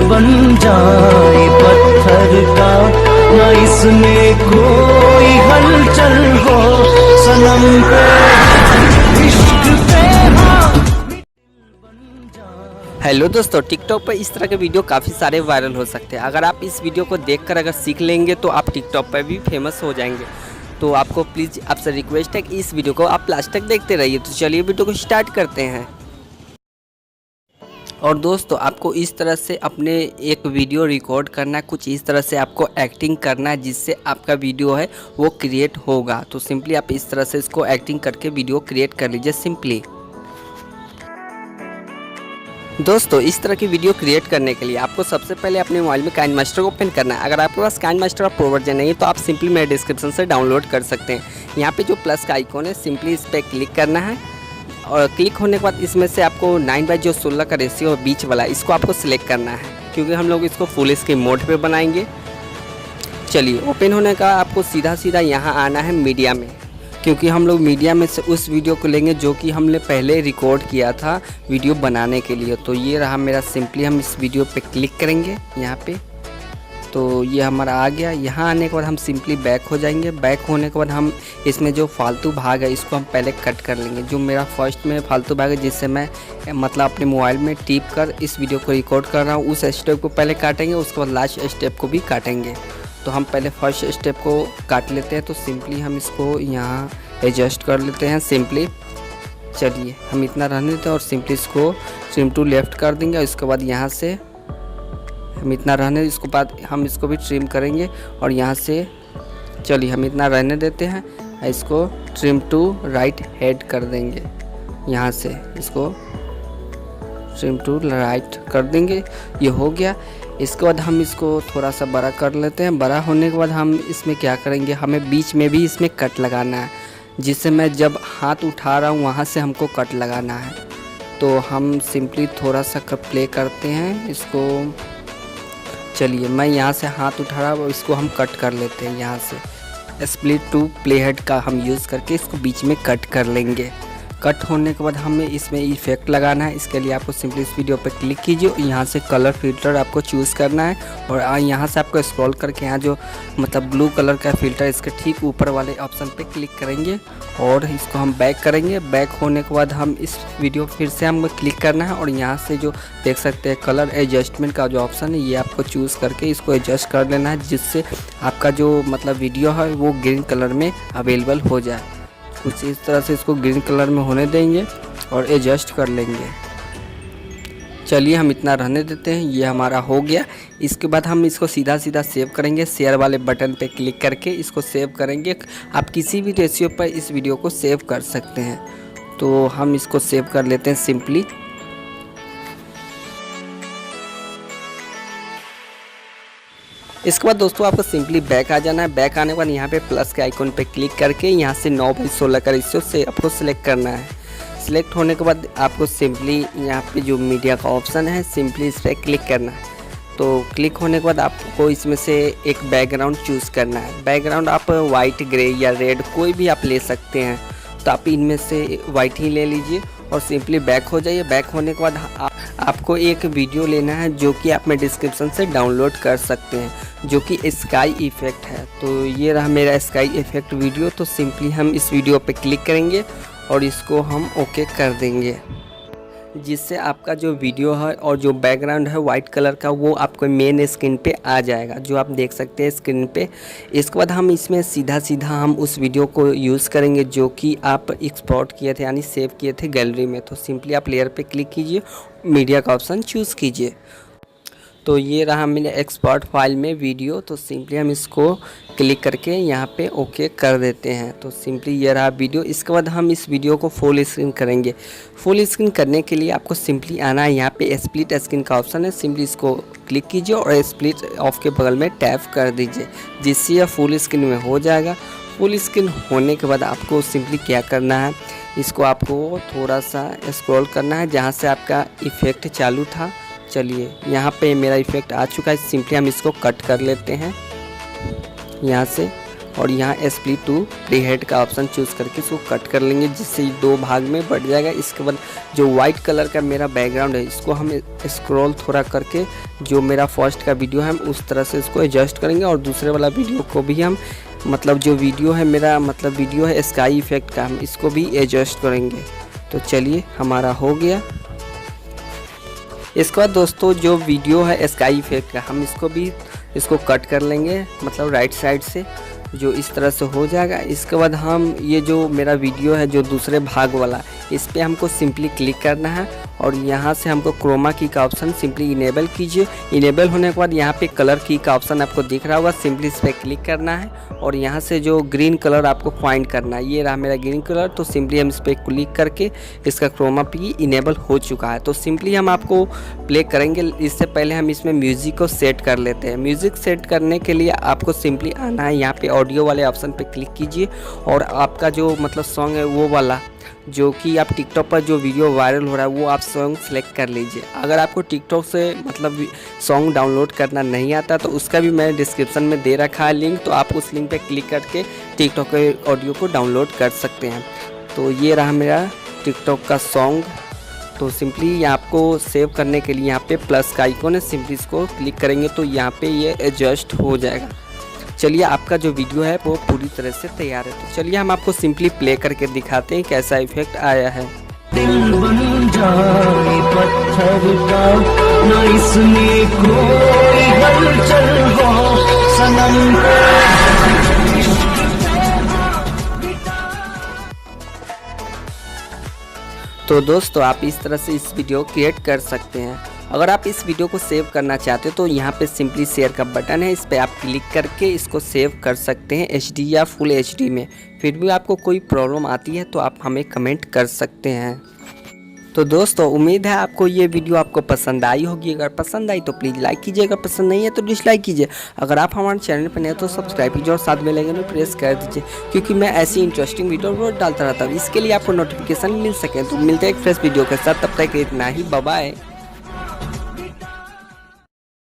बन जाए पत्थर का, न इसमें कोई हलचल हो, सनम पे इश्क पे हेलो दोस्तों, टिकटॉक पर इस तरह के वीडियो काफ़ी सारे वायरल हो सकते हैं। अगर आप इस वीडियो को देखकर अगर सीख लेंगे तो आप टिकटॉक पर भी फेमस हो जाएंगे। तो आपको प्लीज़ आपसे रिक्वेस्ट है कि इस वीडियो को आप लास्ट तक देखते रहिए। तो चलिए वीडियो को स्टार्ट करते हैं। और दोस्तों, आपको इस तरह से अपने एक वीडियो रिकॉर्ड करना है, कुछ इस तरह से आपको एक्टिंग करना है जिससे आपका वीडियो है वो क्रिएट होगा। तो सिंपली आप इस तरह से इसको एक्टिंग करके वीडियो क्रिएट कर लीजिए सिंपली। दोस्तों, इस तरह की वीडियो क्रिएट करने के लिए आपको सबसे पहले अपने मोबाइल में काइनमास्टर को ओपन करना है। अगर आपके पास काइनमास्टर का प्रो वर्जन नहीं है तो आप सिंपली मेरे डिस्क्रिप्शन से डाउनलोड कर सकते हैं। यहाँ पे जो प्लस का आइकॉन है सिंपली इस पर क्लिक करना है और क्लिक होने के बाद इसमें से आपको 9:16 का रेशियो बीच वाला इसको आपको सिलेक्ट करना है, क्योंकि हम लोग इसको फुल स्क्रीन मोड पे बनाएंगे। चलिए, ओपन होने का आपको सीधा सीधा यहाँ आना है मीडिया में, क्योंकि हम लोग मीडिया में से उस वीडियो को लेंगे जो कि हमने पहले रिकॉर्ड किया था वीडियो बनाने के लिए। तो ये रहा मेरा, सिंपली हम इस वीडियो पे क्लिक करेंगे यहाँ पे। तो ये हमारा आ गया। यहाँ आने के बाद हम सिंपली बैक हो जाएंगे। बैक होने के बाद हम इसमें जो फालतू भाग है इसको हम पहले कट कर लेंगे। जो मेरा फर्स्ट में फालतू भाग है जिससे मैं मतलब अपने मोबाइल में टिप कर इस वीडियो को रिकॉर्ड कर रहा हूँ, उस स्टेप को पहले काटेंगे, उसके बाद लास्ट स्टेप को भी काटेंगे। तो हम पहले फर्स्ट स्टेप को काट लेते हैं। तो सिंपली हम इसको यहाँ एडजस्ट कर लेते हैं सिंपली। चलिए, हम इतना रहने देते हैं और सिंपली इसको ट्रिम टू लेफ्ट कर देंगे। उसके बाद यहाँ से हम इतना रहने, इसके बाद हम इसको भी ट्रिम करेंगे और यहाँ से चलिए हम इतना रहने देते हैं। इसको ट्रिम टू राइट हेड कर देंगे। यहाँ से इसको ट्रिम टू राइट कर देंगे। ये हो गया। इसके बाद हम इसको थोड़ा सा बड़ा कर लेते हैं। बड़ा होने के बाद हम इसमें क्या करेंगे, हमें बीच में भी इसमें कट लगाना है, जिससे मैं जब हाथ उठा रहा हूँ वहाँ से हमको कट लगाना है। तो हम सिंपली थोड़ा सा प्ले करते हैं इसको। चलिए, मैं यहाँ से हाथ उठा रहा हूँ, इसको हम कट कर लेते हैं। यहाँ से स्प्लिट टू प्ले हेड का हम यूज़ करके इसको बीच में कट कर लेंगे। कट होने के बाद हमें इसमें इफेक्ट लगाना है। इसके लिए आपको सिंपली इस वीडियो पर क्लिक कीजिए, यहाँ से कलर फिल्टर आपको चूज़ करना है और यहाँ से आपको स्क्रॉल करके यहाँ जो मतलब ब्लू कलर का फिल्टर इसके ठीक ऊपर वाले ऑप्शन पे क्लिक करेंगे और इसको हम बैक करेंगे। बैक होने के बाद हम इस वीडियो फिर से हमको क्लिक करना है और यहाँ से जो देख सकते हैं कलर एडजस्टमेंट का जो ऑप्शन है ये आपको चूज़ करके इसको एडजस्ट कर लेना है, जिससे आपका जो मतलब वीडियो है वो ग्रीन कलर में अवेलेबल हो जाए। कुछ इस तरह से इसको ग्रीन कलर में होने देंगे और एडजस्ट कर लेंगे। चलिए, हम इतना रहने देते हैं। ये हमारा हो गया। इसके बाद हम इसको सीधा सीधा सेव करेंगे। शेयर वाले बटन पे क्लिक करके इसको सेव करेंगे। आप किसी भी रेशियो पर इस वीडियो को सेव कर सकते हैं। तो हम इसको सेव कर लेते हैं सिंपली। इसके बाद दोस्तों आपको सिंपली बैक आ जाना है। बैक आने के बाद यहाँ पे प्लस के आइकॉन पे क्लिक करके यहाँ से 9:16 का रेशियो से आपको सिलेक्ट करना है। सिलेक्ट होने के बाद आपको सिंपली यहाँ पे जो मीडिया का ऑप्शन है सिंपली इस पर क्लिक करना है। तो क्लिक होने के बाद आपको इसमें से एक बैकग्राउंड चूज़ करना है। बैकग्राउंड आप वाइट, ग्रे या रेड कोई भी आप ले सकते हैं। तो आप इनमें से वाइट ही ले लीजिए और सिंपली बैक हो जाइए। बैक होने के बाद आपको एक वीडियो लेना है जो कि आप मेरे डिस्क्रिप्शन से डाउनलोड कर सकते हैं, जो कि स्काई इफ़ेक्ट है। तो ये रहा मेरा स्काई इफ़ेक्ट वीडियो। तो सिंपली हम इस वीडियो पे क्लिक करेंगे और इसको हम ओके कर देंगे, जिससे आपका जो वीडियो है और जो बैकग्राउंड है वाइट कलर का वो आपको मेन स्क्रीन पे आ जाएगा, जो आप देख सकते हैं स्क्रीन पे। इसके बाद हम इसमें सीधा सीधा हम उस वीडियो को यूज़ करेंगे जो कि आप एक्सपोर्ट किए थे यानी सेव किए थे गैलरी में। तो सिंपली आप लेयर पे क्लिक कीजिए, मीडिया का ऑप्शन चूज़ कीजिए। तो ये रहा मेरे एक्सपोर्ट फाइल में वीडियो। तो सिंपली हम इसको क्लिक करके यहाँ पे ओके कर देते हैं। तो सिंपली ये रहा वीडियो। इसके बाद हम इस वीडियो को फुल स्क्रीन करेंगे। फुल स्क्रीन करने के लिए आपको सिंपली आना है, यहाँ पे स्प्लिट स्क्रीन का ऑप्शन है, सिंपली इसको क्लिक कीजिए और स्प्लिट ऑफ के बगल में टैप कर दीजिए, जिससे यह फुल स्क्रीन में हो जाएगा। फुल स्क्रीन होने के बाद आपको सिंपली क्या करना है, इसको आपको थोड़ा सा स्क्रॉल करना है जहाँ से आपका इफ़ेक्ट चालू था। चलिए, यहाँ पे मेरा इफ़ेक्ट आ चुका है। सिंपली हम इसको कट कर लेते हैं। यहाँ से और यहाँ स्प्लिट टू प्रीहेड का ऑप्शन चूज़ करके इसको कट कर लेंगे, जिससे 2 भाग में बढ़ जाएगा। इसके बाद जो वाइट कलर का मेरा बैकग्राउंड है इसको हम स्क्रॉल थोड़ा करके जो मेरा फर्स्ट का वीडियो है हम उस तरह से इसको एडजस्ट करेंगे, और दूसरे वाला वीडियो को भी हम मतलब जो वीडियो है मेरा मतलब वीडियो है स्काई इफेक्ट का, हम इसको भी एडजस्ट करेंगे। तो चलिए हमारा हो गया। इसके बाद दोस्तों जो वीडियो है स्काई इफेक्ट का हम इसको कट कर लेंगे, मतलब राइट साइड से जो इस तरह से हो जाएगा। इसके बाद हम ये जो मेरा वीडियो है जो दूसरे भाग वाला, इस पर हमको सिंपली क्लिक करना है और यहाँ से हमको क्रोमा की का ऑप्शन सिंपली इनेबल कीजिए। इनेबल होने के बाद यहाँ पे कलर की का ऑप्शन आपको दिख रहा होगा, सिंपली इस पर क्लिक करना है और यहाँ से जो ग्रीन कलर आपको फाइंड करना है, ये रहा मेरा ग्रीन कलर। तो सिंपली हम इस पर क्लिक करके इसका क्रोमा की इनेबल हो चुका है। तो सिंपली हम आपको प्ले करेंगे, इससे पहले हम इसमें म्यूज़िक को सेट कर लेते हैं। म्यूज़िक सेट करने के लिए आपको सिंपली आना है, यहाँ पे ऑडियो वाले ऑप्शन पे क्लिक कीजिए और आपका जो मतलब सॉन्ग है वो वाला जो कि आप टिकटॉक पर जो वीडियो वायरल हो रहा है वो आप सॉन्ग सेलेक्ट कर लीजिए। अगर आपको टिकटॉक से मतलब सॉन्ग डाउनलोड करना नहीं आता तो उसका भी मैं डिस्क्रिप्शन में दे रखा है लिंक, तो आप उस लिंक पे क्लिक करके टिकटॉक के ऑडियो को डाउनलोड कर सकते हैं। तो ये रहा मेरा टिकटॉक का सॉन्ग। तो सिंपली आपको सेव करने के लिए यहाँ पे प्लस का आइकॉन है, सिंपली इसको क्लिक करेंगे तो यहाँ पे ये एडजस्ट हो जाएगा। चलिए आपका जो वीडियो है वो पूरी तरह से तैयार है। तो चलिए हम आपको सिंपली प्ले करके दिखाते हैं कैसा इफेक्ट आया है। दिल बन जाए पत्थर का, ना इसमें कोई हलचल हो, सनम तो दोस्तों आप इस तरह से इस वीडियो क्रिएट कर सकते हैं। अगर आप इस वीडियो को सेव करना चाहते हो तो यहाँ पे सिंपली शेयर का बटन है, इस पर आप क्लिक करके इसको सेव कर सकते हैं HD या फुल HD में। फिर भी आपको कोई प्रॉब्लम आती है तो आप हमें कमेंट कर सकते हैं। तो दोस्तों उम्मीद है आपको ये वीडियो आपको पसंद आई होगी। अगर पसंद आई तो प्लीज़ लाइक कीजिए, अगर पसंद नहीं है तो डिसलाइक कीजिए। अगर आप हमारे चैनल पर नए तो सब्सक्राइब कीजिए और साथ में बेल आइकन प्रेस कर दीजिए, क्योंकि मैं ऐसी इंटरेस्टिंग वीडियो रोज डालता रहता हूँ। इसके लिए आपको नोटिफिकेशन मिल सके। तो मिलते हैं एक फ्रेश वीडियो के साथ, तब तक इतना ही, बाय बाय।